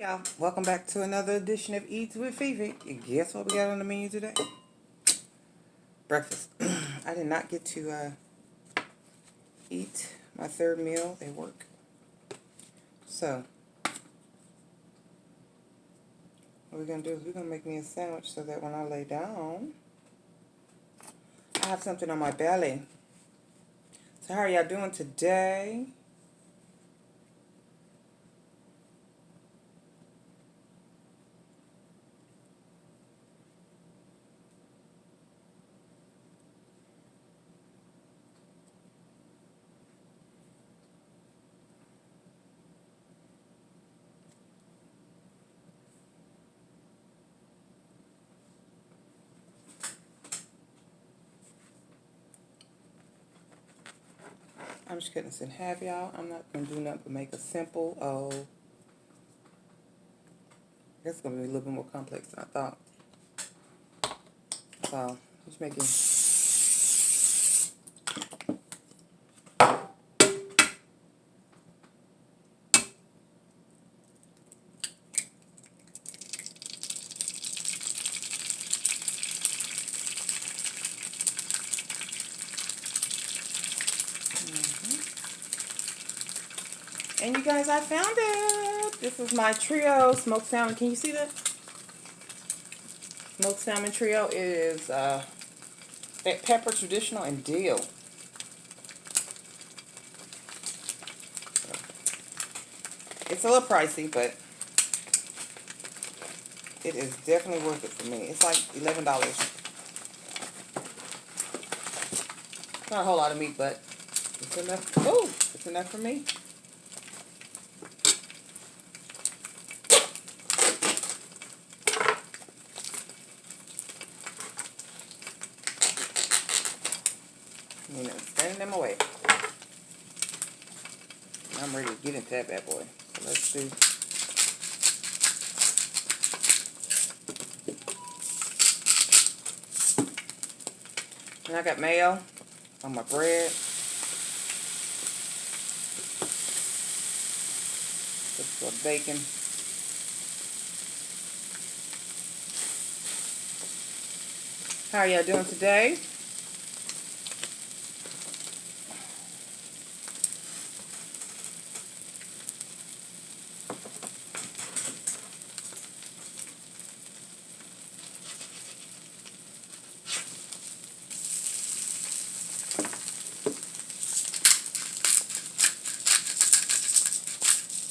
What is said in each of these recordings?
Y'all, welcome back to another edition of Eats with Fefe. And guess what we got on the menu today? Breakfast. I did not get to eat my third meal at work. So, what we're going to do is we're going to make me a sandwich so that when I lay down, I have something on my belly. So how are y'all doing today? I'm just cutting this in half, y'all. I'm not going to do nothing but make a simple, that's going to be a little bit more complex than I thought. So, just making... And you guys, I found it. This is my trio smoked salmon. Can you see that? Smoked salmon trio. It is pepper, traditional, and dill. It's a little pricey, but it is definitely worth it for me. It's like $11. Not a whole lot of meat, but it's enough. Oh, it's enough for me. You know, standing in my way. I'm ready to get into that bad boy. So let's do. And I got mayo on my bread. Just for bacon. How are y'all doing today?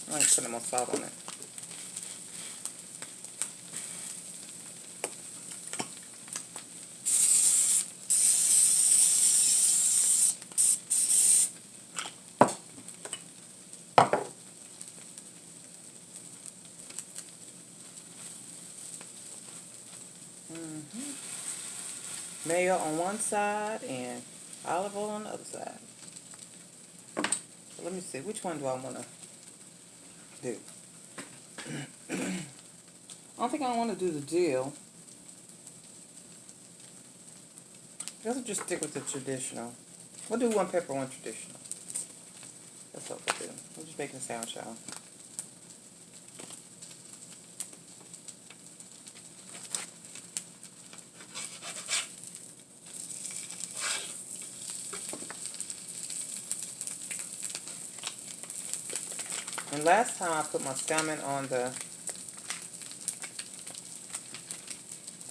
I'm going to put more salt on it. Mayo on one side and olive oil on the other side. So let me see, which one do I want to do? I don't think I want to do the dill. Let's just stick with the traditional. We'll do one pepper, one traditional. That's what we'll do. We're just making a sandwich, y'all. And last time I put my salmon on the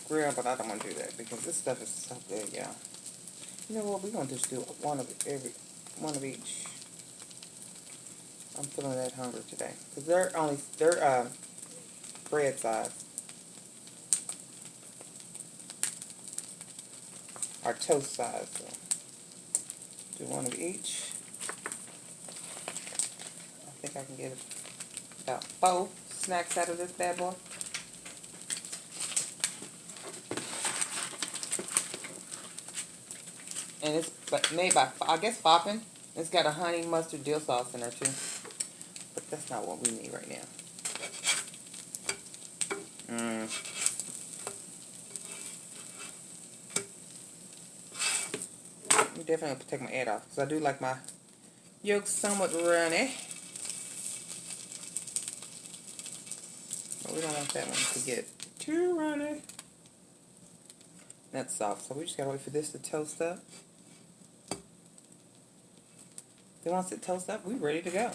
grill, but I don't want to do that because this stuff is so good, y'all. You know what? We're gonna just do one of each. I'm feeling that hungry today because they're bread size or toast size. So do one of each. I think I can get about 4 snacks out of this bad boy. And it's made by, I guess, Foppin'. It's got a honey mustard dill sauce in there too. But that's not what we need right now. I'm definitely going to take my egg off because I do like my yolk somewhat runny. We don't want that one to get too runny. That's soft, so we just gotta wait for this to toast up. Then once it toasts up, we're ready to go.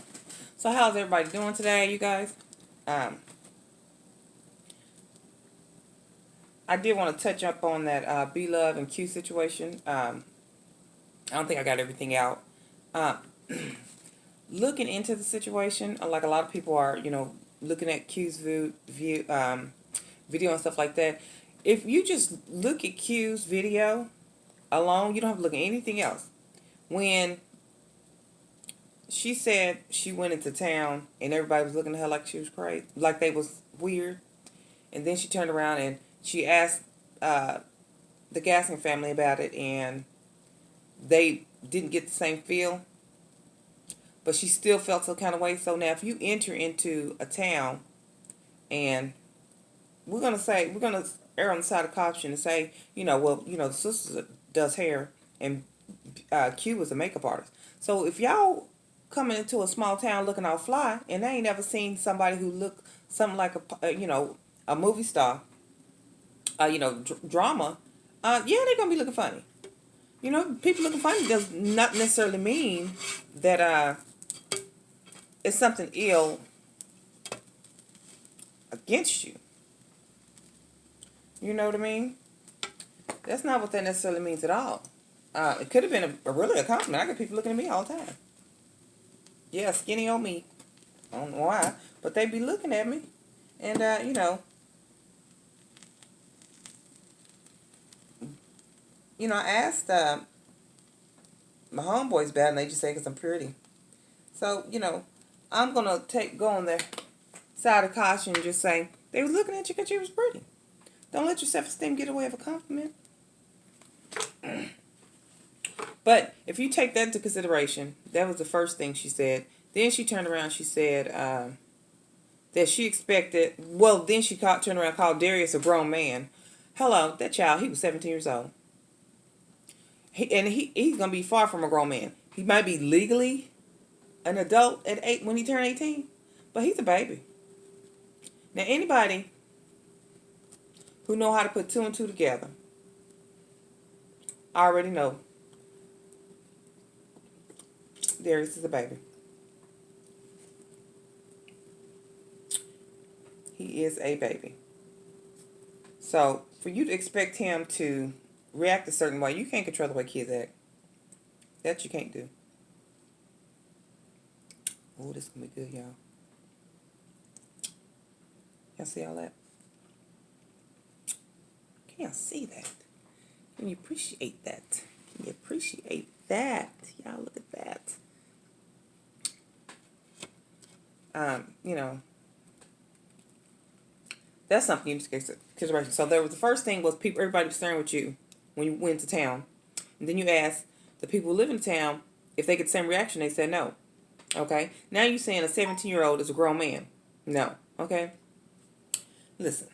So how's everybody doing today, you guys? I did want to touch up on that Blove and Que situation. I don't think I got everything out. Looking into the situation, like a lot of people are, you know, looking at Q's video and stuff like that. If you just look at Q's video alone, you don't have to look at anything else. When she said she went into town and everybody was looking at her like she was crazy, like they was weird, and then she turned around and she asked the Gaskin family about it, and they didn't get the same feel, but she still felt some kind of way. So now if you enter into a town, and we're going to err on the side of caution and say, you know, well, you know, the sister does hair and Q was a makeup artist. So if y'all coming into a small town looking all fly and they ain't never seen somebody who look something like a, you know, a movie star, you know, drama, yeah, they're going to be looking funny. You know, people looking funny does not necessarily mean that it's something ill against you. You know what I mean? That's not what that necessarily means at all. It could have been really a compliment. I got people looking at me all the time. Yeah, skinny on me. I don't know why, but they be looking at me. And, you know, I asked my homeboys about it, and they just say because I'm pretty. So, you know, I'm going to go on the side of caution and just say, they were looking at you because you was pretty. Don't let your self-esteem get away with a compliment. But if you take that into consideration, that was the first thing she said. Then she turned around, she said that she expected, well, then she turned around and called Darius a grown man. Hello, that child, he was 17 years old. He's going to be far from a grown man. He might be legally an adult at 8 when he turned 18, but he's a baby. Now, anybody who know how to put 2 and 2 together, I already know Darius is a baby. He is a baby. So, for you to expect him to react a certain way, you can't control the way kids act. That you can't do. Oh, this is going to be good, y'all. Y'all see all that? Can y'all see that? Can you appreciate that? Can you appreciate that? Y'all look at that. You know, that's something you need to take into consideration. So there was the first thing was everybody was staring with you when you went to town. And then you asked the people who live in town if they get the same reaction. They said no. Okay? Now you're saying a 17-year-old is a grown man. No. Okay? Listen.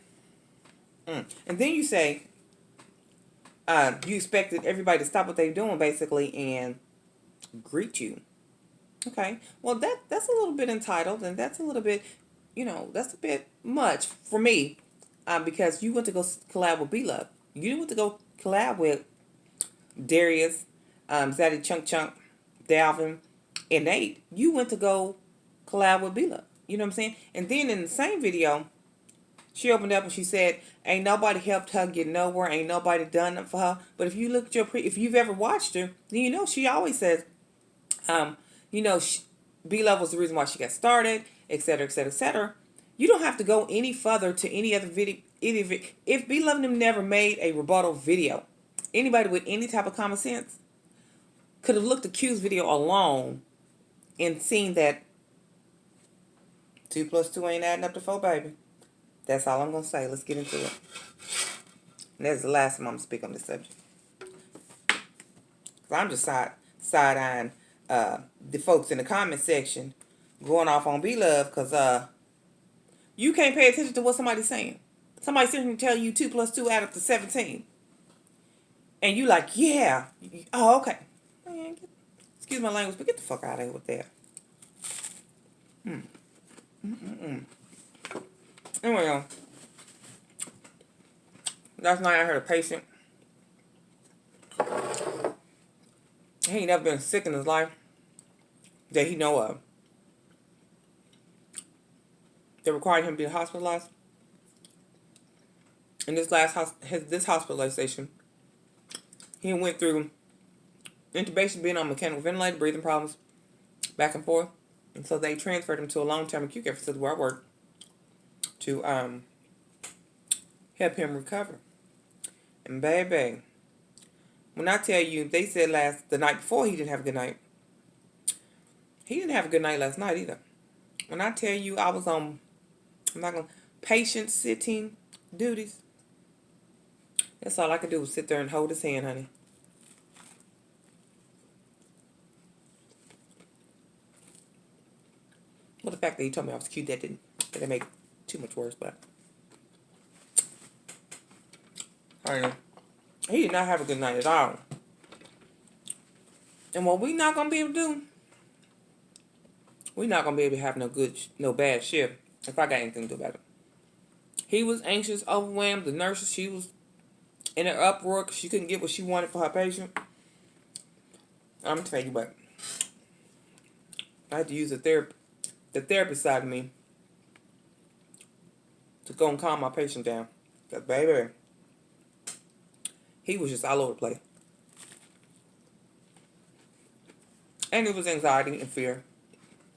And then you say you expected everybody to stop what they're doing, basically, and greet you. Okay? Well, that's a little bit entitled, and that's a little bit, you know, that's a bit much for me, because you went to go collab with Blove. You went to go collab with Darius, Zaddy Chunk Chunk, Dalvin, and Nate. You went to go collab with Blove. You know what I'm saying? And then in the same video, she opened up and she said, ain't nobody helped her get nowhere. Ain't nobody done it for her. But if you look at if you've ever watched her, then you know she always says, you know, Blove was the reason why she got started, etc., etc., etc. You don't have to go any further to any other video. If Blove them never made a rebuttal video, anybody with any type of common sense could have looked at Q's video alone and seen that 2 + 2 ain't adding up to 4, baby. That's all I'm going to say. Let's get into it. And that's the last time I'm going to speak on this subject. Because I'm just side-eyeing the folks in the comment section going off on Blove because you can't pay attention to what somebody's saying. Somebody's sitting here telling you 2 + 2 add up to 17. And you like, yeah. Oh, okay. Man, excuse my language, but get the fuck out of here with that. Anyway, last night I heard a patient. He ain't never been sick in his life that he know of. That required him to be hospitalized. In this this hospitalization, he went through intubation, being on mechanical ventilator, breathing problems, back and forth. And so they transferred him to a long-term acute care facility where I work to help him recover. And baby, when I tell you, they said the night before he didn't have a good night. He didn't have a good night last night either. When I tell you I was on, I'm not going to, patient sitting duties. That's all I could do was sit there and hold his hand, honey. Well, the fact that he told me I was cute, that didn't make it too much worse, but I know. He did not have a good night at all. And what we not going to be able to do, we're not going to be able to have no bad shift if I got anything to do about it. He was anxious, overwhelmed. The nurses, she was in an uproar because she couldn't get what she wanted for her patient. I'm going to tell you what. I had to use the therapist side of me to go and calm my patient down. Because, baby, he was just all over the place. And it was anxiety and fear.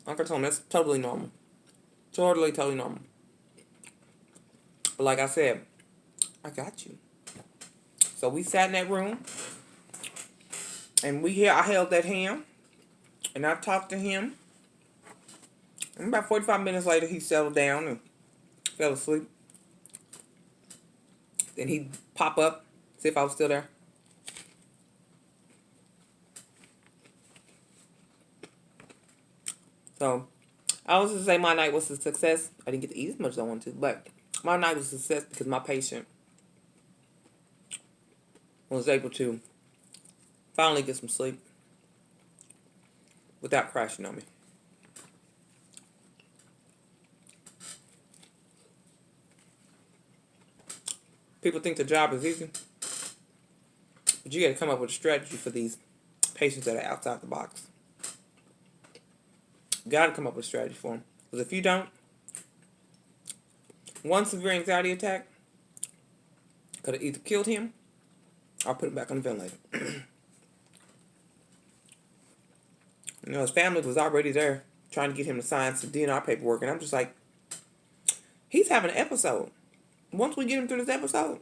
Like I told him, that's totally normal. Totally normal. But like I said, I got you. So we sat in that room. And I held that hand. And I talked to him. And about 45 minutes later, he settled down and fell asleep. Then he'd pop up, see if I was still there. So, I was to say my night was a success. I didn't get to eat as much as I wanted to, but my night was a success because my patient was able to finally get some sleep without crashing on me. People think the job is easy, but you got to come up with a strategy for these patients that are outside the box. You got to come up with a strategy for them. Because if you don't, one severe anxiety attack could have either killed him or put him back on the ventilator. You know, his family was already there trying to get him to sign some DNR paperwork. And I'm just like, he's having an episode. Once we get him through this episode,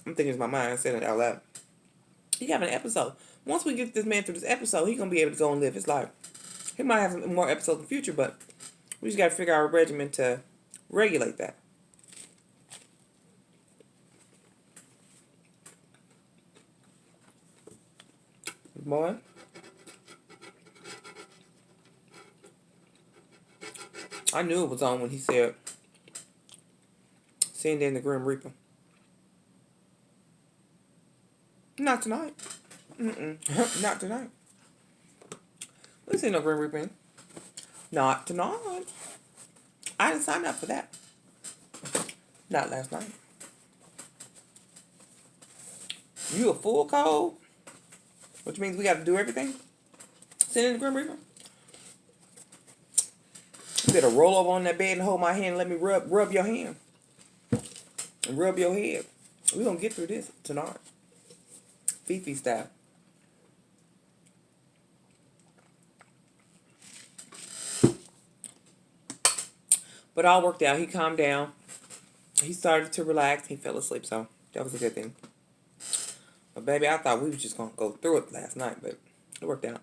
I'm thinking in my mind, I'm saying it out loud. He's having an episode. Once we get this man through this episode, he's going to be able to go and live his life. He might have some more episodes in the future, but we just got to figure out a regimen to regulate that. Boy. I knew it was on when he said, "Send in the Grim Reaper." Not tonight. Not tonight. We see no Grim Reaper in. Not tonight. I didn't sign up for that. Not last night. You a full code? Which means we got to do everything? Send in the Grim Reaper? You better roll over on that bed and hold my hand and let me rub your hand. And rub your head. We're going to get through this tonight. Fefe style. But all worked out. He calmed down. He started to relax. He fell asleep, so that was a good thing. But baby, I thought we were just going to go through it last night, but it worked out.